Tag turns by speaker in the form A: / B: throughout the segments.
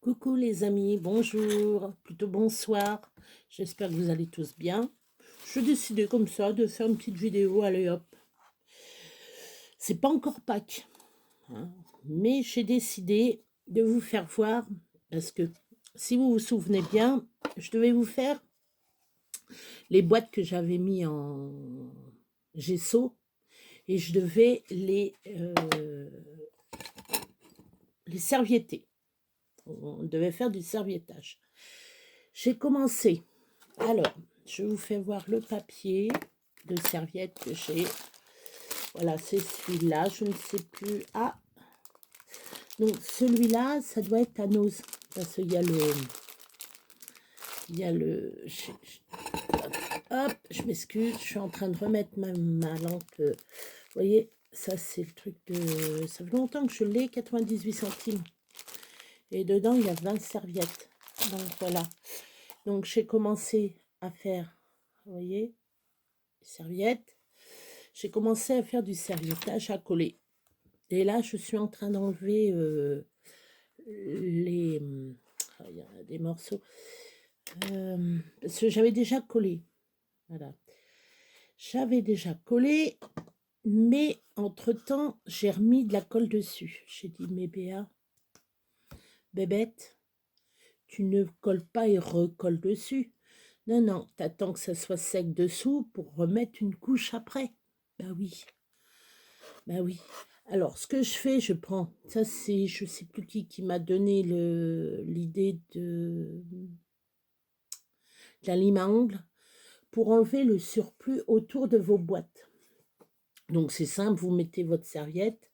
A: Coucou les amis, bonjour, plutôt bonsoir. J'espère que vous allez tous bien. Je décidais comme ça de faire une petite vidéo, allez hop. C'est pas encore Pâques, hein, mais j'ai décidé de vous faire voir, parce que si vous vous souvenez bien, je devais vous faire les boîtes que j'avais mis en gesso et je devais les servietter. On devait faire du serviettage. J'ai commencé. Alors, je vous fais voir le papier de serviette que j'ai. Voilà, c'est celui-là. Je ne sais plus. Ah, donc celui-là, ça doit être à Nose. Parce qu'il y a le... Hop, je m'excuse. Je suis en train de remettre ma lampe. Vous voyez, ça c'est le truc de... Ça fait longtemps que je l'ai, 98 centimes. Et dedans, il y a 20 serviettes. Donc voilà. Donc j'ai commencé à faire, vous voyez, serviettes. J'ai commencé à faire du serviettage à coller. Et là, je suis en train d'enlever les... il y a des morceaux. Parce que j'avais déjà collé. Voilà. J'avais déjà collé, mais entre-temps, j'ai remis de la colle dessus. J'ai dit, mais Béa, bébête, tu ne colles pas et recolles dessus. Non, non, t'attends que ça soit sec dessous pour remettre une couche après. Bah oui. Bah oui. Alors, ce que je fais, je prends... Ça, c'est... Je sais plus qui m'a donné l'idée de la lime à ongles pour enlever le surplus autour de vos boîtes. Donc, c'est simple, vous mettez votre serviette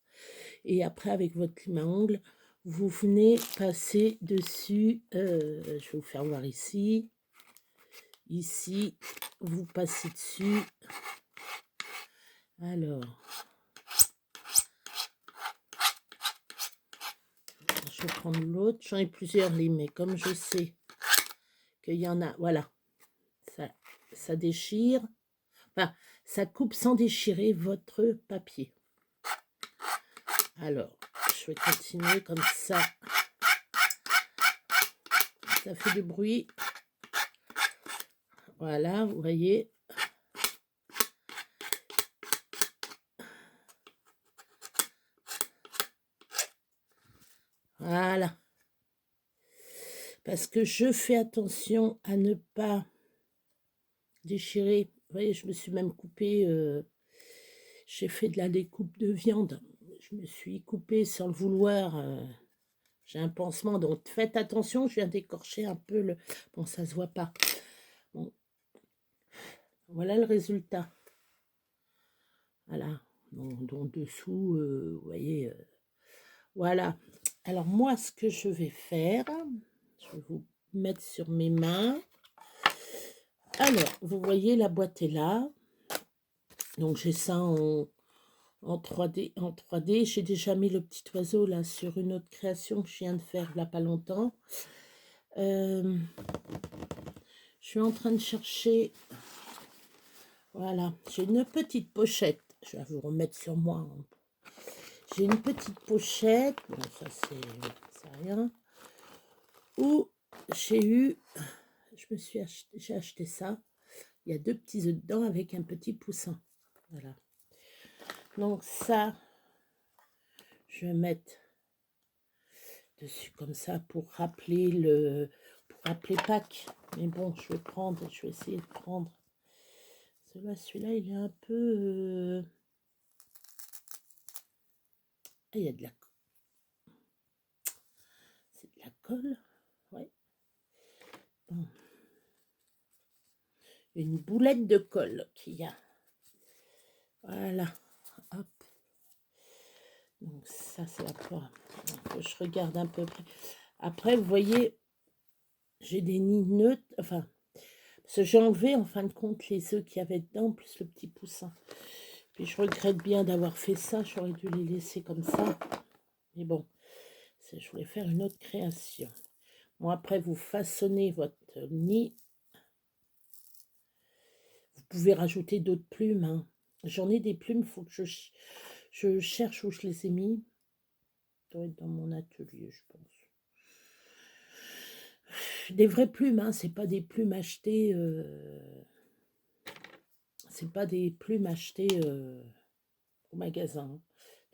A: et après, avec votre lime à ongles, vous venez passer dessus. Je vais vous faire voir ici. Ici, vous passez dessus. Alors... Je vais prendre l'autre. J'en ai plusieurs limes, mais comme je sais qu'il y en a, voilà, ça déchire. Enfin, ça coupe sans déchirer votre papier. Alors, je vais continuer comme ça. Ça fait du bruit. Voilà, vous voyez. Voilà. Parce que je fais attention à ne pas déchirer. Vous voyez, je me suis même coupé. J'ai fait de la découpe de viande. Je me suis coupée sans le vouloir. J'ai un pansement, donc faites attention. Je viens d'écorcher un peu le... Bon, ça se voit pas. Bon. Voilà le résultat. Voilà. Donc dessous, vous voyez... voilà. Alors moi, ce que je vais faire, je vais vous mettre sur mes mains. Alors, vous voyez, la boîte est là. Donc j'ai ça en 3D. En 3D, j'ai déjà mis le petit oiseau là sur une autre création que je viens de faire là pas longtemps. Je suis en train de chercher. Voilà, j'ai une petite pochette. Je vais vous remettre sur moi. J'ai une petite pochette. Bon, ça c'est rien. Où j'ai eu... J'ai acheté ça. Il y a 2 petits œufs dedans avec un petit poussin. Voilà. Donc ça, je vais mettre dessus comme ça pour rappeler Pâques. Mais bon, je vais essayer de prendre. Celui-là, il est un peu... Ah, il y a de la... C'est de la colle. Ouais. Bon. Une boulette de colle qu'il y a. Voilà. Hop. Donc ça, c'est la poire. Je regarde un peu près. Après, vous voyez, j'ai des nids neutres. Enfin, parce que j'ai enlevé en fin de compte les œufs qu'il y avait dedans, plus le petit poussin. Puis je regrette bien d'avoir fait ça. J'aurais dû les laisser comme ça. Mais bon, je voulais faire une autre création. Bon, après, vous façonnez votre nid. Vous pouvez rajouter d'autres plumes. Hein. J'en ai des plumes, il faut que je cherche où je les ai mis. Ça doit être dans mon atelier, je pense. Des vraies plumes, hein, c'est pas des plumes achetées. C'est pas des plumes achetées au magasin, hein.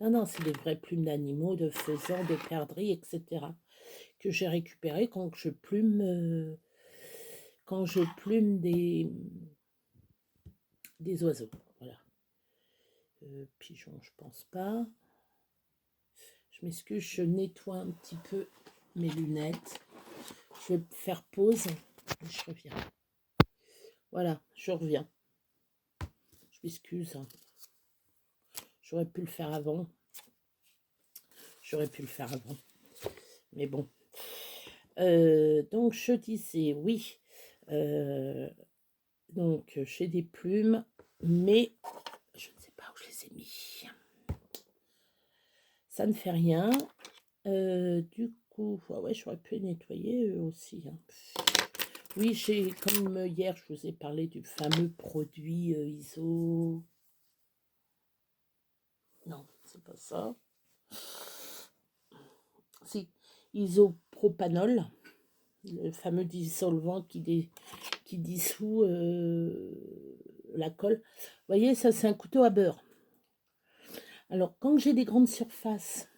A: Non, non, c'est des vraies plumes d'animaux, de faisans, de perdrix, etc. que j'ai récupérées quand je plume des oiseaux. Voilà. Pigeons, je pense pas. Je m'excuse, je nettoie un petit peu mes lunettes. Je vais faire pause et je reviens. Voilà, je reviens. Je m'excuse, hein. J'aurais pu le faire avant. Mais bon. Donc, je disais, oui. Donc, j'ai des plumes, mais je ne sais pas où je les ai mis. Ça ne fait rien. Du coup, ouais, j'aurais pu les nettoyer eux aussi, hein. Oui, j'ai, comme hier, je vous ai parlé du fameux produit ISO. Non, c'est pas ça. Si, isopropanol, le fameux dissolvant qui dissout la colle. Vous voyez, ça, c'est un couteau à beurre. Alors, quand j'ai des grandes surfaces,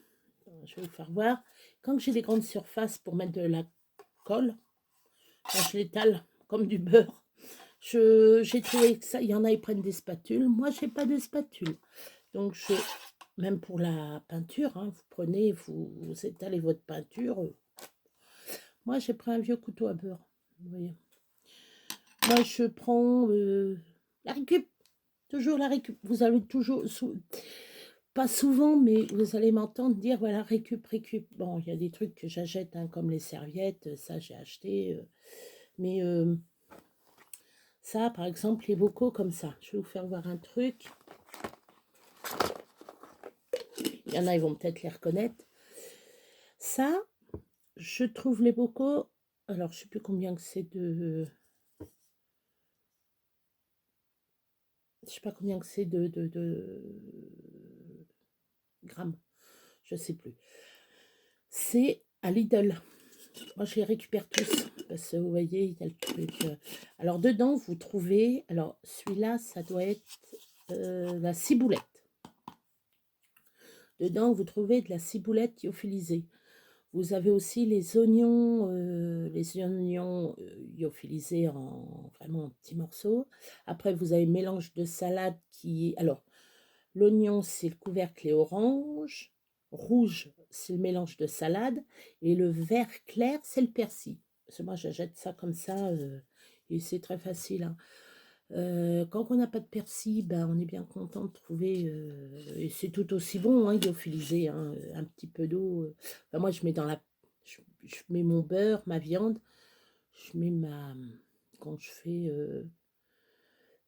A: je vais vous faire voir, quand j'ai des grandes surfaces pour mettre de la colle, quand je l'étale comme du beurre, j'ai trouvé que ça, il y en a, ils prennent des spatules. Moi, j'ai pas de spatule. Donc, même pour la peinture, hein, vous prenez, vous étalez votre peinture. Moi, j'ai pris un vieux couteau à beurre. Vous voyez. Moi, je prends la récup. Toujours la récup. Vous allez toujours, pas souvent, mais vous allez m'entendre dire, voilà, récup. Bon, il y a des trucs que j'achète, hein, comme les serviettes, ça, j'ai acheté. Mais ça, par exemple, les bocaux comme ça. Je vais vous faire voir un truc. Il y en a, ils vont peut-être les reconnaître. Ça, je trouve les bocaux. Alors, je ne sais plus combien que c'est de. Je sais pas combien que c'est de grammes. Je sais plus. C'est à Lidl. Moi, je les récupère tous. Parce que vous voyez, il y a le truc. Alors, dedans, vous trouvez. Alors, celui-là, ça doit être la ciboulette. Dedans, vous trouvez de la ciboulette lyophilisée. Vous avez aussi les oignons lyophilisés en vraiment petits morceaux. Après, vous avez le mélange de salade qui... Alors, l'oignon, c'est le couvercle est orange. Rouge, c'est le mélange de salade. Et le vert clair, c'est le persil. Parce que moi, j'achète ça comme ça. Et c'est très facile, hein. Quand on n'a pas de persil, ben, on est bien content de trouver, et c'est tout aussi bon, hein, lyophilisé, hein, un petit peu d'eau. Enfin, moi, je mets je mets mon beurre, ma viande, je mets quand je fais,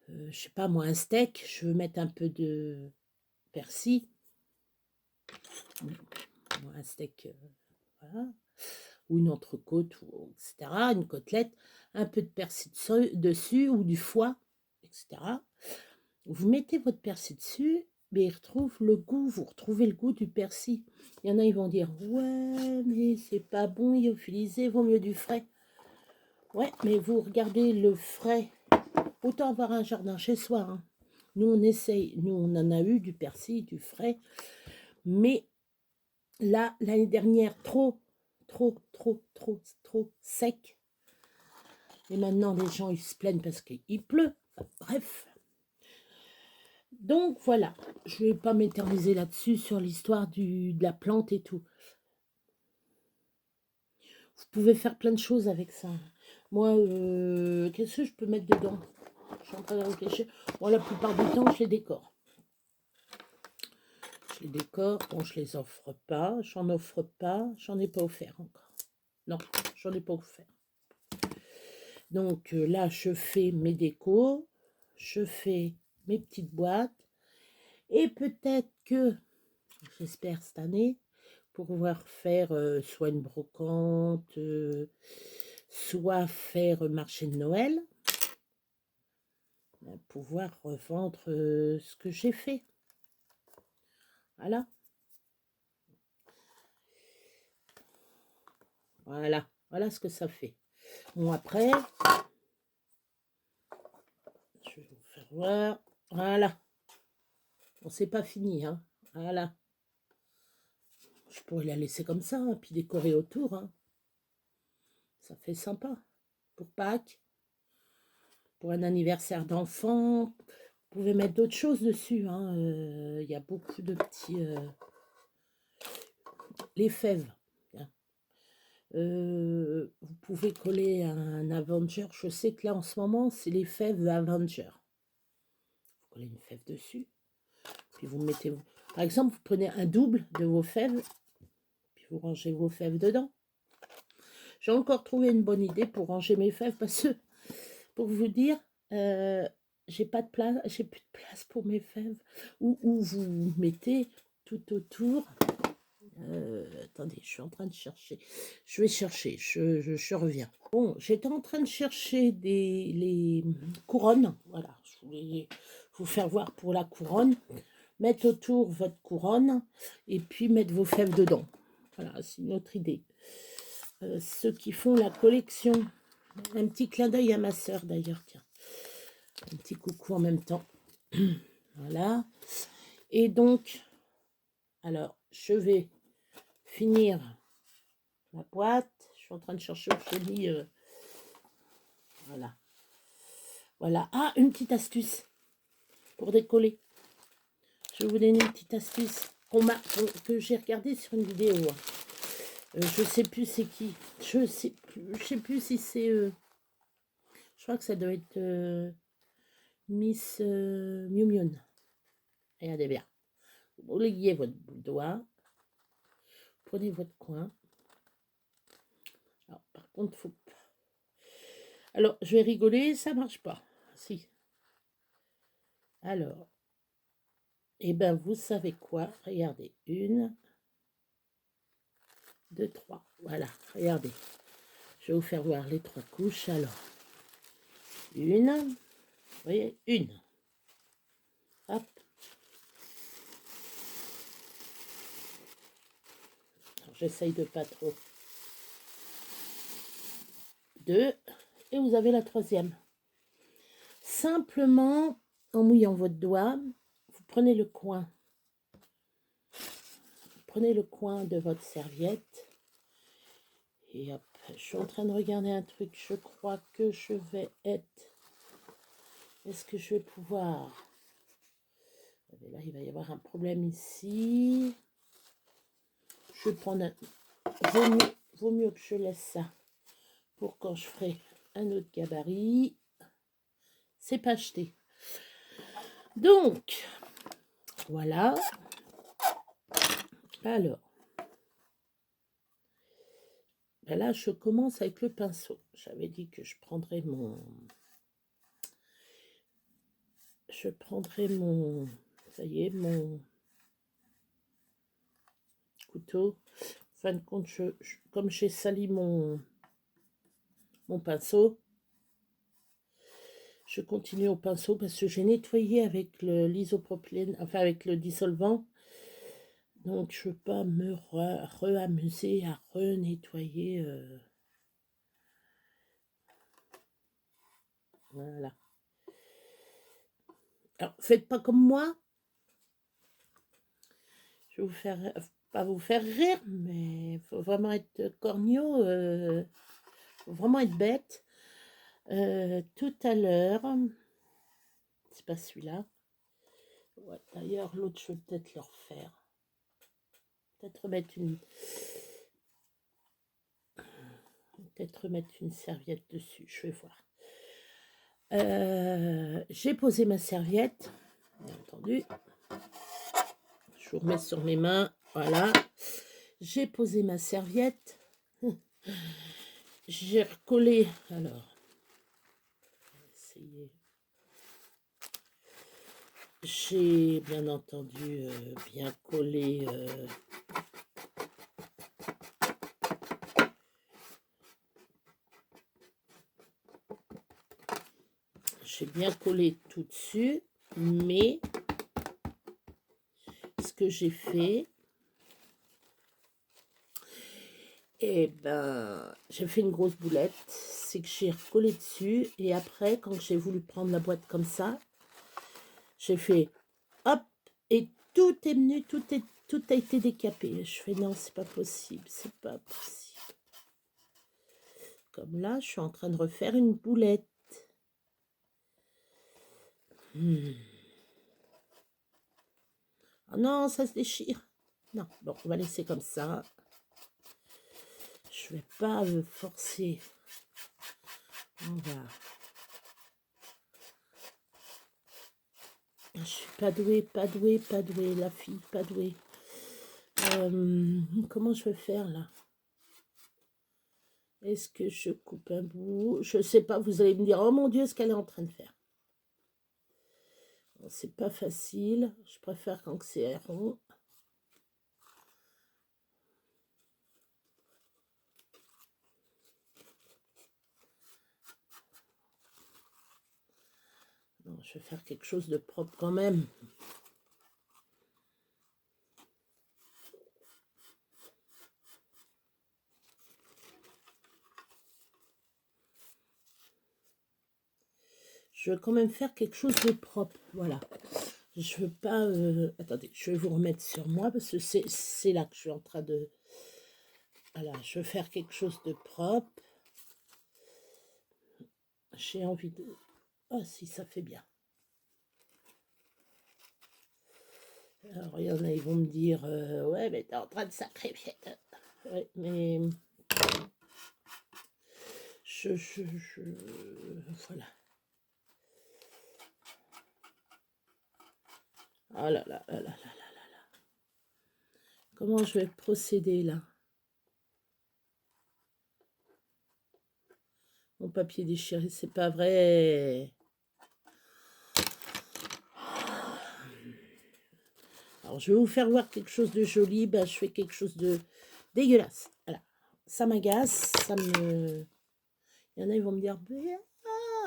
A: je sais pas moi, un steak, je veux mettre un peu de persil, un steak, voilà, ou une entrecôte, etc., une côtelette, un peu de persil dessus, ou du foie, etc. Vous mettez votre persil dessus, mais vous retrouvez le goût du persil. Il y en a, ils vont dire, ouais, mais c'est pas bon, lyophilisé, vaut mieux du frais. Ouais, mais vous regardez le frais, autant avoir un jardin chez soi, hein. Nous, on essaye, nous, on en a eu du persil, du frais, mais là, l'année dernière, trop sec. Et maintenant, les gens, ils se plaignent parce qu'il pleut. Enfin, bref. Donc voilà, je ne vais pas m'éterniser là-dessus sur l'histoire de la plante et tout. Vous pouvez faire plein de choses avec ça. Moi, qu'est-ce que je peux mettre dedans? Je suis en train de réfléchir. Moi, la plupart du temps, je les décore. Bon, je les offre pas. J'en offre pas. J'en ai pas offert encore. Non, j'en ai pas offert. Donc là, je fais mes décos. Je fais mes petites boîtes. Et peut-être que, j'espère cette année, pouvoir faire soit une brocante, soit faire marché de Noël, pouvoir revendre ce que j'ai fait. Voilà. Voilà ce que ça fait. Bon, après, je vais vous faire voir. Voilà. Bon, c'est pas fini, hein. Voilà. Je pourrais la laisser comme ça, hein, puis décorer autour, hein. Ça fait sympa. Pour Pâques, pour un anniversaire d'enfant. Vous pouvez mettre d'autres choses dessus, hein. Il y a beaucoup de petits... les fèves. Vous pouvez coller un Avenger. Je sais que là, en ce moment, c'est les fèves Avenger. Vous collez une fève dessus. Puis vous mettez... Par exemple, vous prenez un double de vos fèves. Puis vous rangez vos fèves dedans. J'ai encore trouvé une bonne idée pour ranger mes fèves. Parce que, pour vous dire, j'ai pas de place, j'ai plus de place pour mes fèves. Où vous mettez tout autour... attendez, je suis en train de chercher. Je vais chercher, je reviens. Bon, j'étais en train de chercher les couronnes. Voilà, je voulais vous faire voir pour la couronne. Mettre autour votre couronne et puis mettre vos fèves dedans. Voilà, c'est une autre idée. Ceux qui font la collection. Un petit clin d'œil à ma soeur d'ailleurs, tiens. Un petit coucou en même temps. Voilà. Et donc, alors, je vais finir la boîte. Je suis en train de chercher où je dis. Voilà. Voilà. Ah, une petite astuce pour décoller. Je vais vous donner une petite astuce que j'ai regardée sur une vidéo. Je sais plus c'est qui. Je sais plus si c'est... je crois que ça doit être Miss Miu Miu. Regardez bien. Vous liez votre doigt. Prenez votre coin. Alors, par contre, faut... Alors, je vais rigoler, ça marche pas. Si. Alors, eh ben, vous savez quoi? Regardez. 1, 2, 3. Voilà, regardez. Je vais vous faire voir les 3 couches. Alors, une. Vous voyez, une. Hop. J'essaye de pas trop. 2. Et vous avez la 3e. Simplement, en mouillant votre doigt, vous prenez le coin. Prenez le coin de votre serviette. Et hop, je suis en train de regarder un truc. Je crois que je vais être... Est-ce que je vais pouvoir... Là, il va y avoir un problème ici. Je vais prendre un... Vaut mieux que je laisse ça pour quand je ferai un autre gabarit. C'est pas acheté. Donc, voilà. Alors, ben là, je commence avec le pinceau. J'avais dit que je prendrais mon... Ça y est, mon couteau. En fin de compte, comme j'ai sali mon pinceau, je continue au pinceau parce que j'ai nettoyé avec l'isopropylène, enfin avec le dissolvant. Donc, je ne veux pas me re-amuser à renettoyer. Voilà. Alors, faites pas comme moi. Je vais vous faire, pas vous faire rire, mais il faut vraiment être corneau. Faut vraiment être bête. Tout à l'heure, c'est pas celui-là. Ouais, d'ailleurs, l'autre, je vais peut-être le refaire. Peut-être remettre une serviette dessus. Je vais voir. J'ai posé ma serviette, bien entendu. Je vous remets sur mes mains. Voilà. J'ai posé ma serviette. J'ai recollé. Alors, essayer. J'ai bien entendu bien collé. J'ai bien collé tout dessus, mais ce que j'ai fait, Et ben, j'ai fait une grosse boulette. C'est que j'ai recollé dessus. Et après, quand j'ai voulu prendre la boîte comme ça, j'ai fait hop. Et tout est venu, tout a été décapé. Je fais non, c'est pas possible. C'est pas possible. Comme là, je suis en train de refaire une boulette. Oh non, ça se déchire. Non, bon, on va laisser comme ça. Je vais pas forcer. On va. Je suis pas douée, la fille, pas douée. Comment je vais faire là? Est-ce que je coupe un bout? Je sais pas, vous allez me dire, oh mon Dieu, ce qu'elle est en train de faire. Bon, c'est pas facile, je préfère quand c'est rond. Non, je vais faire quelque chose de propre quand même. Je veux quand même faire quelque chose de propre, voilà. Je veux pas... attendez, je vais vous remettre sur moi parce que c'est là que je suis en train de... Voilà, je veux faire quelque chose de propre. J'ai envie de... Ah si, ça fait bien. Alors, il y en a, ils vont me dire, ouais, mais t'es en train de sacrifier. Ouais, mais... Voilà. Oh là là là là là là là. Comment je vais procéder là? Mon papier déchiré, c'est pas vrai. Alors, je vais vous faire voir quelque chose de joli. Ben, je fais quelque chose de dégueulasse. Voilà. Ça m'agace, ça me... Il y en a, ils vont me dire,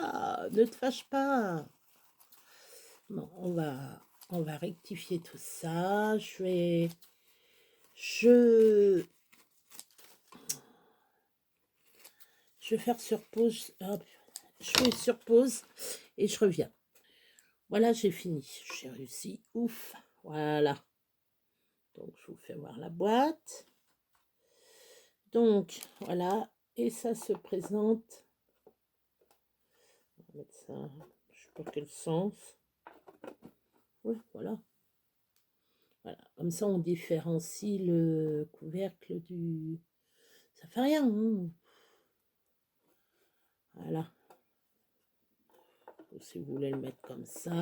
A: ah, ne te fâche pas. Bon, on va rectifier tout ça. Je vais faire sur pause. Hop, je fais sur pause et je reviens. Voilà, j'ai fini. J'ai réussi. Ouf. Voilà. Donc, je vous fais voir la boîte. Donc, voilà. Et ça se présente. On va mettre ça. Je sais pas quel sens. Oui, voilà. Voilà. Comme ça, on différencie le couvercle du... Ça fait rien, hein. Voilà. Ou si vous voulez le mettre comme ça,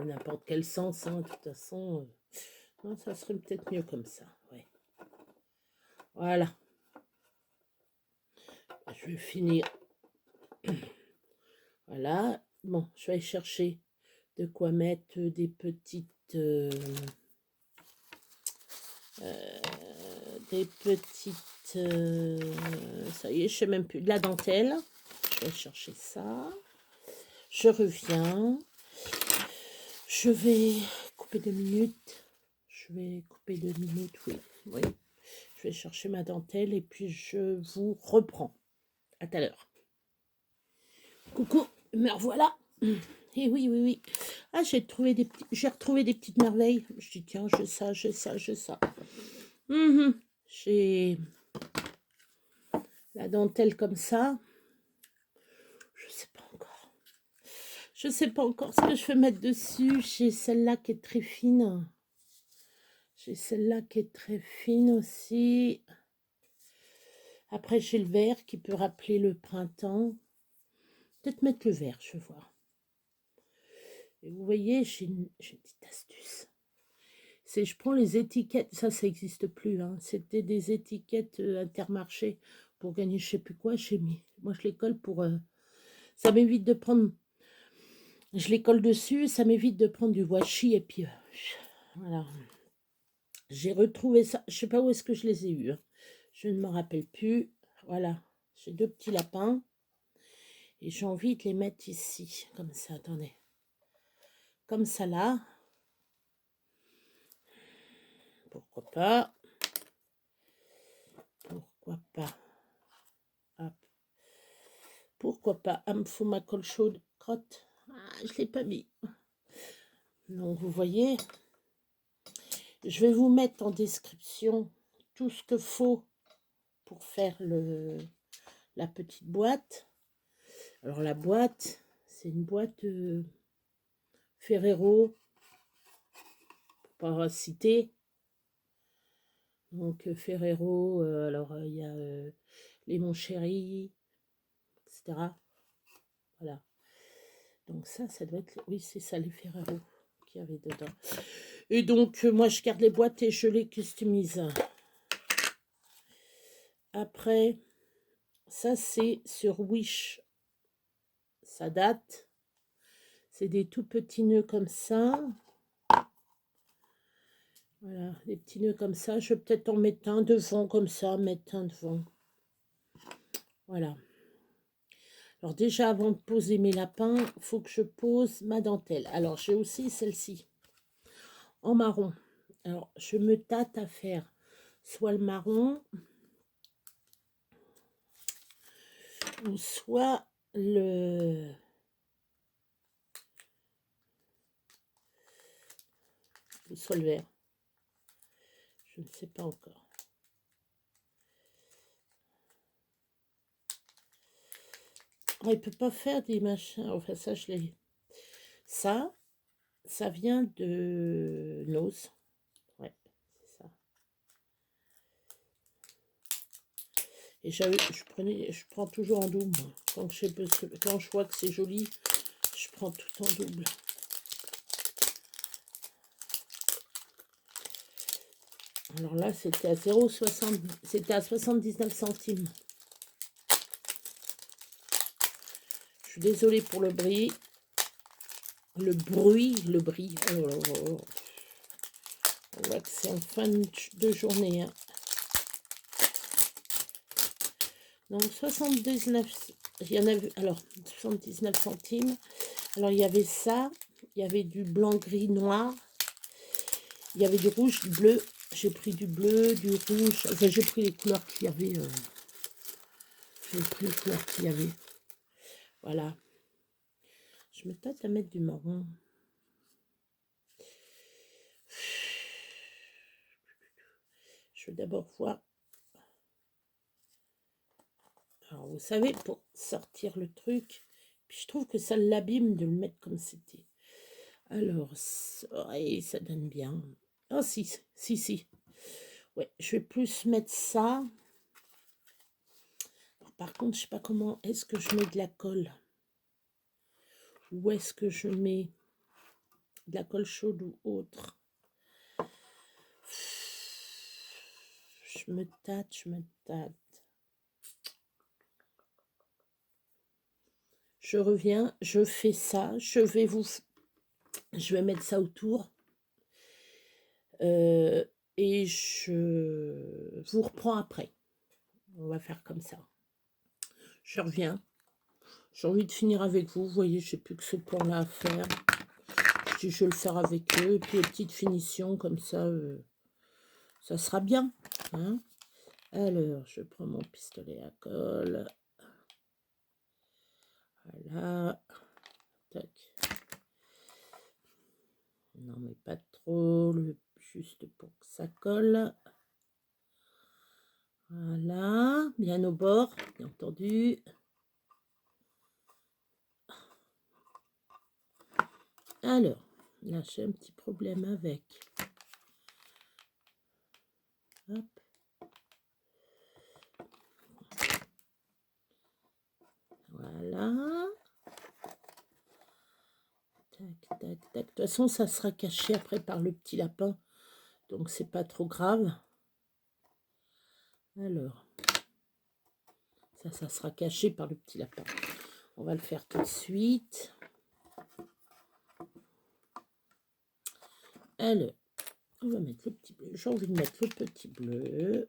A: n'importe quel sens, hein, de toute façon. Non, ça serait peut-être mieux comme ça, ouais. Voilà. Je vais finir. Voilà. Bon, je vais aller chercher de quoi mettre des petites... ça y est, je sais même plus. De la dentelle. Je vais chercher ça. Je reviens. Je vais couper 2 minutes. Je vais couper 2 minutes, oui. Oui. Je vais chercher ma dentelle et puis je vous reprends. À tout à l'heure. Coucou, me revoilà. Et oui, oui, oui. Ah, j'ai retrouvé des petites merveilles. Je dis, tiens, j'ai ça, j'ai ça, j'ai ça. J'ai la dentelle comme ça. Je sais pas encore. Je sais pas encore ce que je vais mettre dessus. J'ai celle-là qui est très fine. J'ai celle-là qui est très fine aussi. Après, j'ai le vert qui peut rappeler le printemps. Peut-être mettre le vert, je vais voir. Et vous voyez, j'ai une petite astuce. C'est je prends les étiquettes, ça n'existe plus. Hein. C'était des étiquettes Intermarché pour gagner je sais plus quoi. J'ai mis. Moi, je les colle pour... ça m'évite de prendre... Je les colle dessus, ça m'évite de prendre du washi. Et puis, voilà. J'ai retrouvé ça. Je sais pas où est-ce que je les ai eus. Hein. Je ne me rappelle plus. Voilà. J'ai 2 petits lapins. Et j'ai envie de les mettre ici. Comme ça, attendez. Comme ça, là. Pourquoi pas. pourquoi pas. Hop. Pourquoi pas. Ah, me faut ma colle chaude. Crotte. Ah, je ne l'ai pas mis. Donc, vous voyez, je vais vous mettre en description tout ce qu'il faut pour faire la petite boîte. Alors, la boîte, c'est une boîte Ferrero, pour pas citer. Donc, Ferrero, alors, il y a les Mon Chéri, etc. Voilà. Donc, ça doit être... Oui, c'est ça, les Ferrero qu'il y avait dedans. Et donc, moi, je garde les boîtes et je les customise. Après, ça, c'est sur Wish. Ça date. C'est des tout petits nœuds comme ça. Voilà, des petits nœuds comme ça. Je vais peut-être en mettre un devant comme ça, mettre un devant. Voilà. Alors déjà, avant de poser mes lapins, il faut que je pose ma dentelle. Alors, j'ai aussi celle-ci, en marron. Alors, je me tâte à faire soit le marron, ou soit soit le vert. Je ne sais pas encore. Oh, il peut pas faire des machins. Enfin, ça, je l'ai. Ça vient de Nose. Ouais, c'est ça. Et je prends toujours en double. Quand je vois que c'est joli, je prends tout en double. Alors là, c'était à 0,60, c'était à 79 centimes. Je suis désolée pour le bruit. Le bruit. Oh là là. On voit que c'est en fin de journée. Hein. Donc 79, il y en a vu, alors 79 centimes. Alors il y avait ça, il y avait du blanc, gris, noir. Il y avait du rouge, du bleu. J'ai pris du bleu, du rouge. Enfin, j'ai pris les couleurs qu'il y avait. J'ai pris les couleurs qu'il y avait. Voilà. Je me tâte à mettre du marron. Je vais d'abord voir. Alors, vous savez, pour sortir le truc, puis je trouve que ça l'abîme de le mettre comme c'était. Alors, ouais, ça donne bien. Oh, si. Ouais, je vais plus mettre ça. Alors, par contre, je sais pas comment. Est-ce que je mets de la colle? Ou est-ce que je mets de la colle chaude ou autre? Je me tâte. Je reviens, je fais ça. Je vais mettre ça autour. Et je vous reprends après. On va faire comme ça. Je reviens. J'ai envie de finir avec vous. Vous voyez, je n'ai plus que ce plan-là à faire. Je vais le faire avec eux. Et puis, les petites finitions comme ça, ça sera bien. Hein. Alors, je prends mon pistolet à colle. Voilà. Tac. Non, mais pas trop. Juste pour que ça colle. Voilà. Bien au bord, bien entendu. Alors, là, j'ai un petit problème avec. Hop. Voilà. Tac. De toute façon, ça sera caché après par le petit lapin. Donc, c'est pas trop grave. Alors, ça sera caché par le petit lapin. On va le faire tout de suite. Alors, on va mettre le petit bleu. J'ai envie de mettre le petit bleu.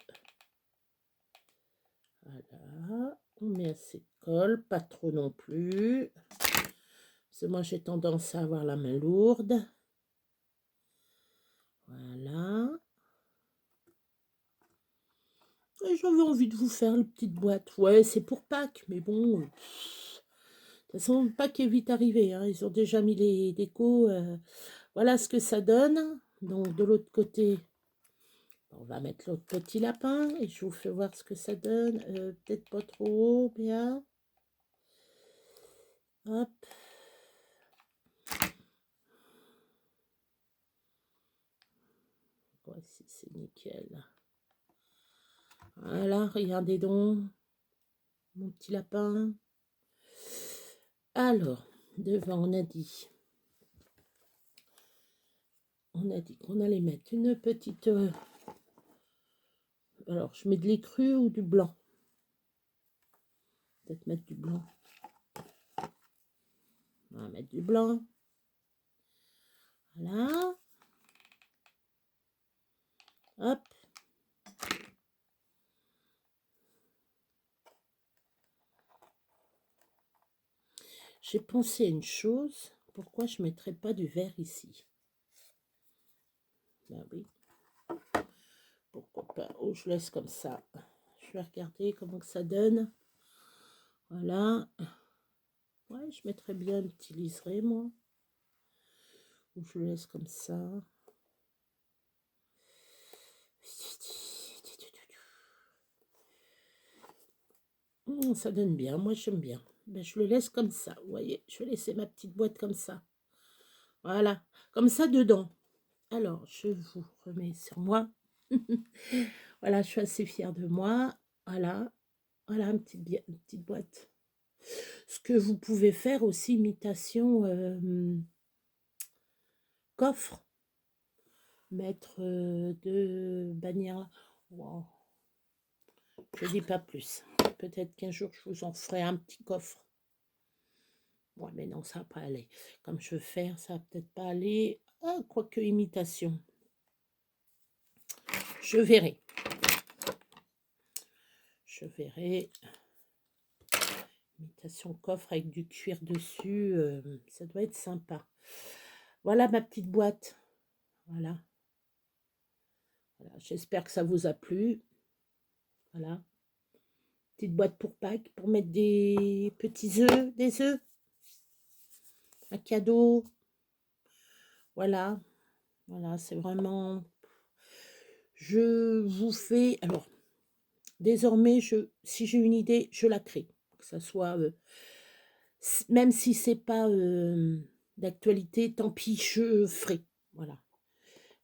A: Voilà. On met assez de colle, pas trop non plus. Parce que moi, j'ai tendance à avoir la main lourde. Voilà. j'avais envie de vous faire une petite boîte. Ouais, c'est pour Pâques, mais bon, de toute façon, Pâques est vite arrivé, hein. Ils ont déjà mis les décos. Voilà ce que ça donne. Donc, de l'autre côté, on va mettre l'autre petit lapin et je vous fais voir ce que ça donne. Peut-être pas trop haut, bien. Hop. Voici, c'est nickel. Voilà, regardez donc. Mon petit lapin. Alors, devant, on a dit qu'on allait mettre une petite... alors, je mets de l'écru ou du blanc? Peut-être mettre du blanc. On va mettre du blanc. Voilà. Hop. J'ai pensé à une chose. Pourquoi je ne mettrais pas du vert ici? Ben oui. Pourquoi pas? Oh, je laisse comme ça. Je vais regarder comment que ça donne. Voilà. Ouais, je mettrais bien un petit liseré, moi. Ou je le laisse comme ça. Ça donne bien. Moi, j'aime bien. Ben, je le laisse comme ça. Vous voyez, je vais laisser ma petite boîte comme ça. Voilà. Comme ça, dedans. Alors, je vous remets sur moi. Voilà, je suis assez fière de moi. Voilà. Voilà, une petite boîte. Ce que vous pouvez faire aussi, imitation coffre. Mettre deux bannières. Wow. Je dis pas plus. Peut-être qu'un jour, je vous en ferai un petit coffre. Ouais, mais non, ça va pas aller. Comme je veux faire, ça va peut-être pas aller. Ah, quoique imitation. Je verrai. Je verrai. Imitation coffre avec du cuir dessus. Ça doit être sympa. Voilà ma petite boîte. Voilà. Voilà. J'espère que ça vous a plu. Voilà. Petite boîte pour Pâques, pour mettre des petits œufs, des œufs. Un cadeau. Voilà. Voilà, c'est vraiment... Je vous fais... Alors, désormais, si j'ai une idée, je la crée. Que ça soit... même si c'est pas d'actualité, tant pis, je ferai. Voilà.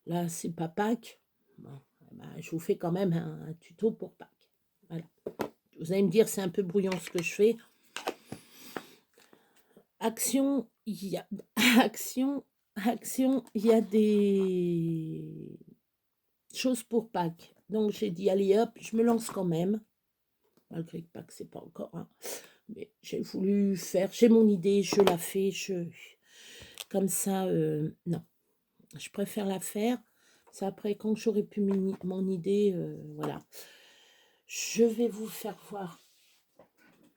A: Là, c'est pas Pâques. Bon, ben, je vous fais quand même un tuto pour Pâques. Voilà. Vous allez me dire, c'est un peu brouillon ce que je fais. Action, il y a... Action, il y a des choses pour Pâques. Donc, j'ai dit, allez hop, je me lance quand même. Malgré que Pâques, c'est pas encore... Hein. Mais j'ai voulu faire... J'ai mon idée, je la fais. Comme ça, non. Je préfère la faire. C'est après, quand j'aurai pu mon idée, voilà. Je vais vous faire voir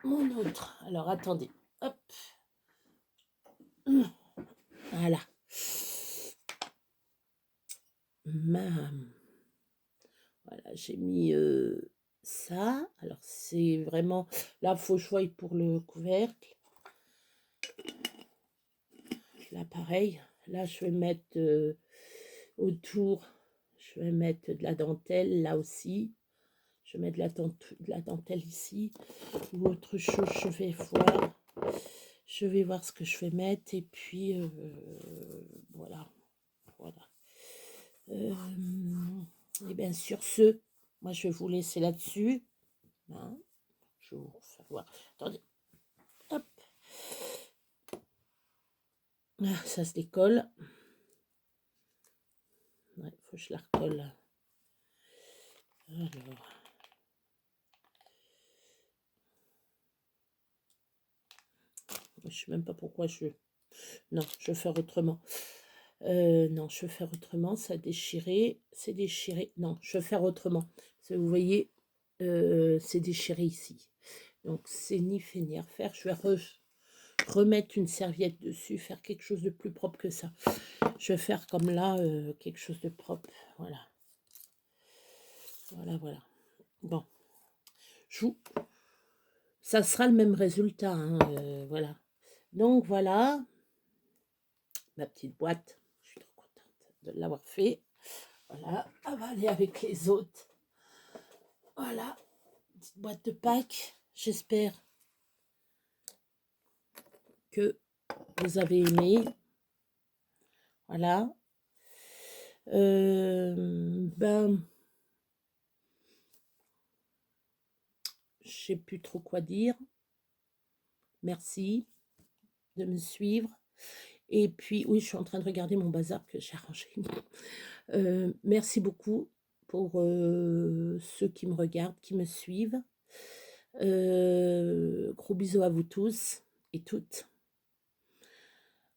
A: mon autre. Alors, attendez. Hop. Voilà. Voilà, j'ai mis ça. Alors, c'est vraiment... Là, il faut choisir pour le couvercle. Là, pareil. Là, je vais mettre autour... Je vais mettre de la dentelle, là aussi. Je vais mettre de la dentelle ici. Ou autre chose, je vais voir. Je vais voir ce que je vais mettre. Et puis, voilà. Voilà. Et bien, sur ce, moi, je vais vous laisser là-dessus. Hein, je vais vous faire voir. Attendez. Hop. Ah, ça se décolle. Il faut que je la recolle. Alors. Je ne sais même pas pourquoi je... Non, je vais faire autrement. Non, je vais faire autrement. Ça a déchiré. C'est déchiré. Non, je vais faire autrement. Parce que vous voyez, c'est déchiré ici. Donc, c'est ni fait ni à refaire. Je vais remettre une serviette dessus, faire quelque chose de plus propre que ça. Je vais faire comme là, quelque chose de propre. Voilà. Voilà, voilà. Bon, ça sera le même résultat, hein, voilà. Donc voilà, ma petite boîte, je suis trop contente de l'avoir fait. Voilà, elle va aller avec les autres. Voilà, petite boîte de Pâques. J'espère que vous avez aimé. Voilà. Ben, je sais plus trop quoi dire. Merci de me suivre. Et puis, oui, je suis en train de regarder mon bazar que j'ai arrangé. Merci beaucoup pour ceux qui me regardent, qui me suivent. Gros bisous à vous tous et toutes.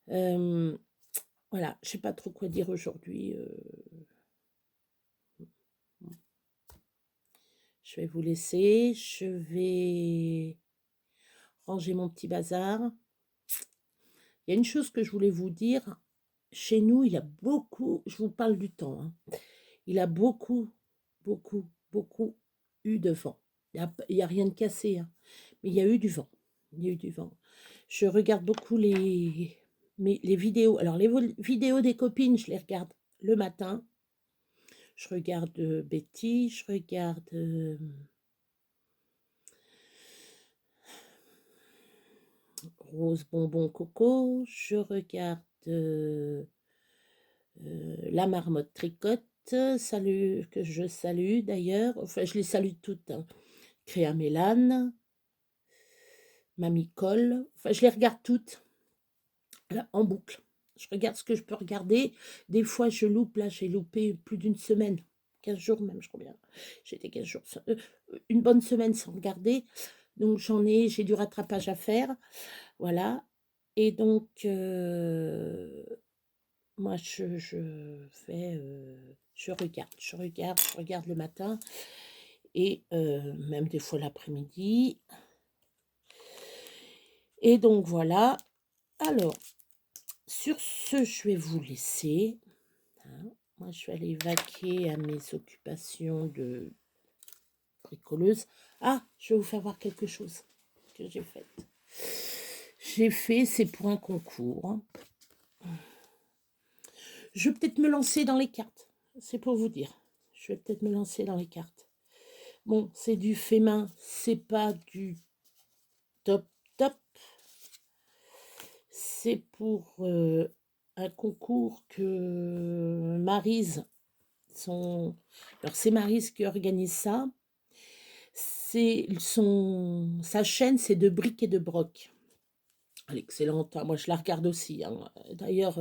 A: Voilà, je sais pas trop quoi dire aujourd'hui. Je vais vous laisser. Je vais ranger mon petit bazar. Il y a une chose que je voulais vous dire. Chez nous, il y a beaucoup, je vous parle du temps, hein, il a beaucoup, beaucoup, beaucoup eu de vent. Il y a rien de cassé, hein, mais il y a eu du vent. Il y a eu du vent. Je regarde beaucoup les vidéos. Alors, les vidéos des copines, je les regarde le matin. Je regarde Betty, je regarde Rose Bonbon Coco, je regarde La Marmotte Tricotte, salut, que je salue d'ailleurs, enfin je les salue toutes, hein. Créa Mélane, Mamie Cole, enfin je les regarde toutes là, en boucle. Je regarde ce que je peux regarder. Des fois je loupe, là j'ai loupé plus d'une semaine, 15 jours même, je crois bien. J'étais 15 jours, une bonne semaine sans regarder. Donc j'ai du rattrapage à faire. Voilà. Et donc, moi, je fais, je regarde le matin et même des fois l'après-midi. Et donc, voilà. Alors, sur ce, je vais vous laisser. Hein. Moi, je vais aller vaquer à mes occupations de bricoleuse. Ah, je vais vous faire voir quelque chose que j'ai fait. J'ai fait, c'est pour un concours. Je vais peut-être me lancer dans les cartes. C'est pour vous dire. Je vais peut-être me lancer dans les cartes. Bon, c'est du fait main. C'est pas du top top. C'est pour un concours que Maryse, alors c'est Maryse qui organise ça. Sa chaîne, c'est de briques et de broc. Elle est excellente. Moi, je la regarde aussi, hein. D'ailleurs,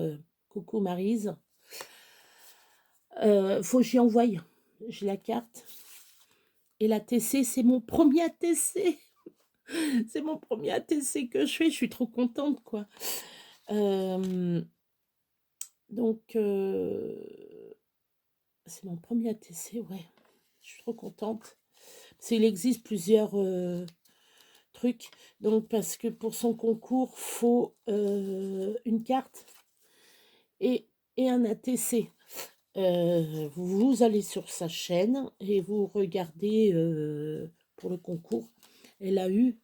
A: coucou Maryse. Faut que j'y envoie. J'ai la carte. Et l'ATC, c'est mon premier ATC. C'est mon premier ATC que je fais. Je suis trop contente, quoi. Donc, c'est mon premier ATC, ouais. Je suis trop contente. Il existe plusieurs trucs. Donc, parce que pour son concours, faut une carte et un ATC. Vous allez sur sa chaîne et vous regardez pour le concours. Elle a eu,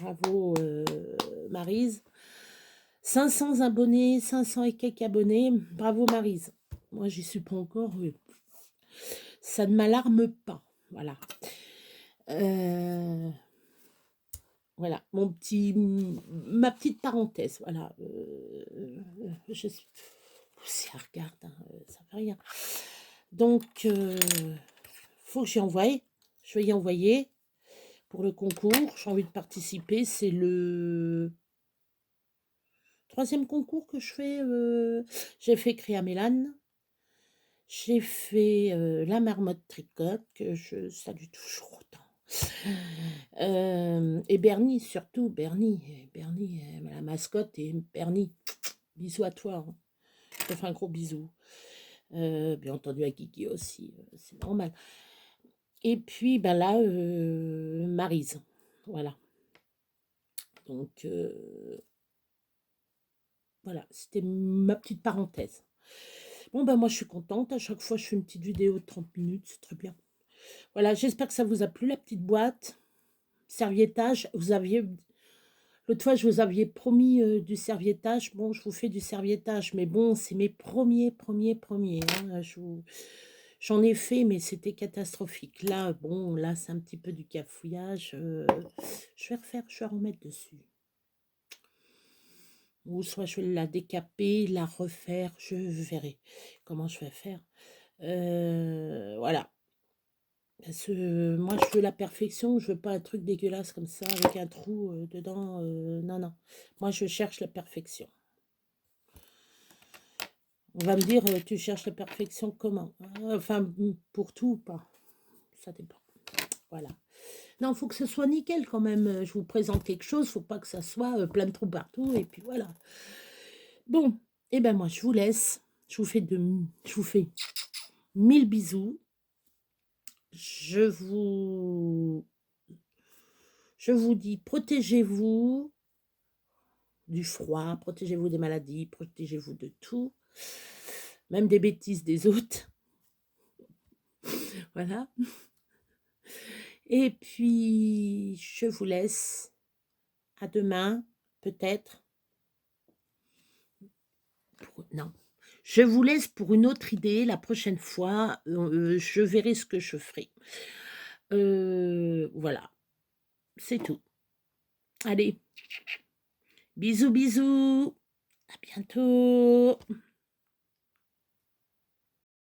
A: bravo Maryse, 500 abonnés, 500 et quelques abonnés. Bravo Maryse. Moi, j'y suis pas encore. Ça ne m'alarme pas. Voilà. Voilà, ma petite parenthèse. Voilà. Si elle regarde, hein, ça fait rien. Donc, faut que j'y envoie. Je vais y envoyer pour le concours. J'ai envie de participer. C'est le 3e concours que je fais. J'ai fait Créa Mélane. J'ai fait La Marmotte Tricotte, que je salue toujours autant. Et Bernie, surtout, Bernie, la mascotte, et Bernie, bisous à toi, hein. Je te fais un gros bisou. Bien entendu à Kiki aussi, c'est normal. Et puis, ben là, Maryse, voilà. Donc, voilà, c'était ma petite parenthèse. Bon, ben moi, je suis contente. À chaque fois, je fais une petite vidéo de 30 minutes, c'est très bien. Voilà, j'espère que ça vous a plu, la petite boîte. Serviettage, vous aviez... L'autre fois, je vous aviez promis du serviettage. Bon, je vous fais du serviettage, mais bon, c'est mes premiers. Hein, j'en ai fait, mais c'était catastrophique. Là, bon, là, c'est un petit peu du cafouillage. Je vais remettre dessus. Ou soit je vais la décaper, la refaire, je verrai comment je vais faire. Voilà. Parce que moi, je veux la perfection, je veux pas un truc dégueulasse comme ça, avec un trou dedans. Non, non. Moi, je cherche la perfection. On va me dire, tu cherches la perfection comment? Enfin, pour tout ou pas. Ça dépend. Voilà. Non, il faut que ce soit nickel quand même. Je vous présente quelque chose, il ne faut pas que ça soit plein de trous partout. Et puis voilà. Bon, et ben moi, je vous laisse. Je vous fais 1000 bisous. Je vous dis, protégez-vous du froid, protégez-vous des maladies, protégez-vous de tout, même des bêtises des autres. Voilà. Et puis, je vous laisse. À demain, peut-être. Non. Je vous laisse pour une autre idée. La prochaine fois, je verrai ce que je ferai. Voilà. C'est tout. Allez. Bisous, bisous. À bientôt.